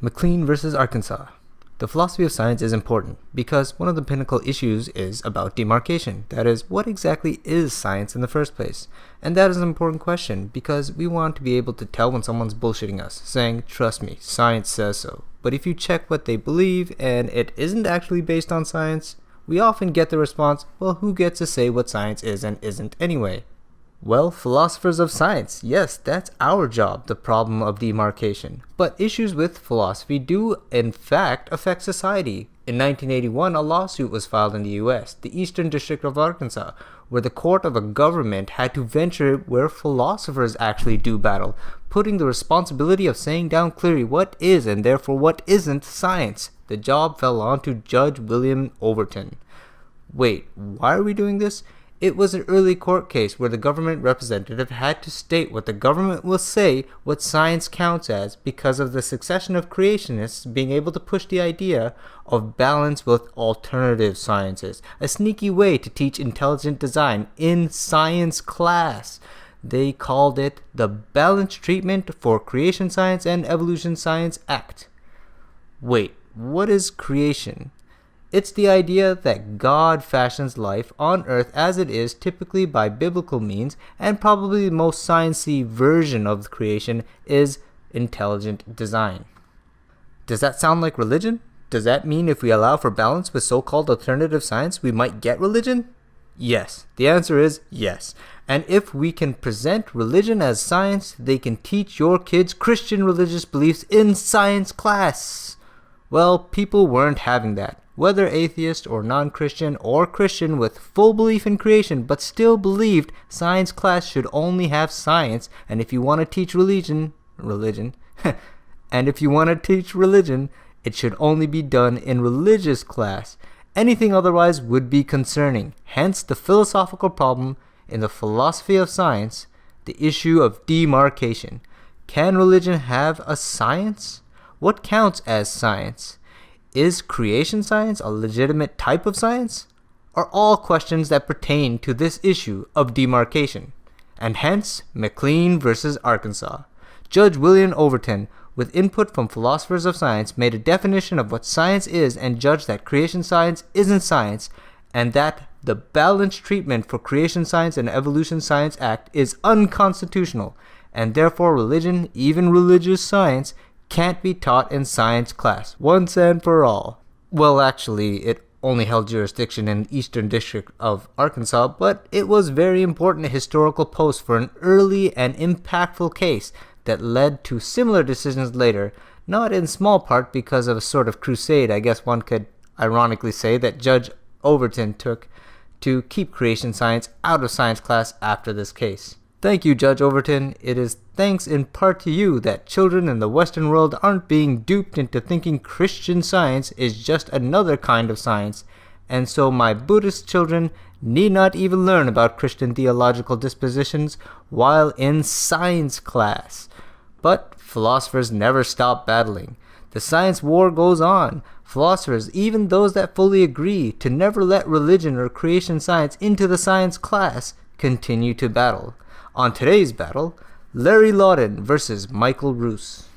McLean versus Arkansas. The philosophy of science is important because one of the pinnacle issues is about demarcation. That is, what exactly is science in the first place? And that is an important question because we want to be able to tell when someone's bullshitting us, saying, trust me, science says so. But if you check what they believe and it isn't actually based on science, we often get the response, well, who gets to say what science is and isn't anyway? Well, philosophers of science, yes, that's our job, the problem of demarcation. But issues with philosophy do, in fact, affect society. In 1981, a lawsuit was filed in the U.S., the Eastern District of Arkansas, where the court of a government had to venture where philosophers actually do battle, putting the responsibility of saying down clearly what is and therefore what isn't science. The job fell on to Judge William Overton. Wait, why are we doing this? It was an early court case where the government representative had to state what the government will say what science counts as because of the succession of creationists being able to push the idea of balance with alternative sciences, a sneaky way to teach intelligent design in science class. They called it the Balanced Treatment for Creation Science and Evolution Science Act. Wait, what is creation? It's the idea that God fashions life on earth as it is, typically by biblical means, and probably the most sciencey version of creation is intelligent design. Does that sound like religion? Does that mean if we allow for balance with so-called alternative science, we might get religion? Yes. The answer is yes. And if we can present religion as science, they can teach your kids Christian religious beliefs in science class. Well, people weren't having that. Whether atheist or non-Christian or Christian with full belief in creation but still believed science class should only have science, and if you want to teach religion, and if you want to teach religion, it should only be done in religious class. Anything otherwise would be concerning. Hence the philosophical problem in the philosophy of science, the issue of demarcation. Can religion have a science? What counts as science? Is creation science a legitimate type of science? Are all questions that pertain to this issue of demarcation. And hence, McLean versus Arkansas. Judge William Overton, with input from philosophers of science, made a definition of what science is and judged that creation science isn't science, and that the Balanced Treatment for Creation Science and Evolution Science Act is unconstitutional, and therefore religion, even religious science, can't be taught in science class, once and for all. Well, actually, it only held jurisdiction in the Eastern District of Arkansas, but it was very important historical post for an early and impactful case that led to similar decisions later, not in small part because of a sort of crusade, I guess one could ironically say, that Judge Overton took to keep creation science out of science class after this case. Thank you, Judge Overton. It is thanks in part to you that children in the Western world aren't being duped into thinking Christian science is just another kind of science, and so my Buddhist children need not even learn about Christian theological dispositions while in science class. But philosophers never stop battling. The science war goes on. Philosophers, even those that fully agree to never let religion or creation science into the science class, continue to battle. On today's battle, Larry Lawton versus Michael Roos.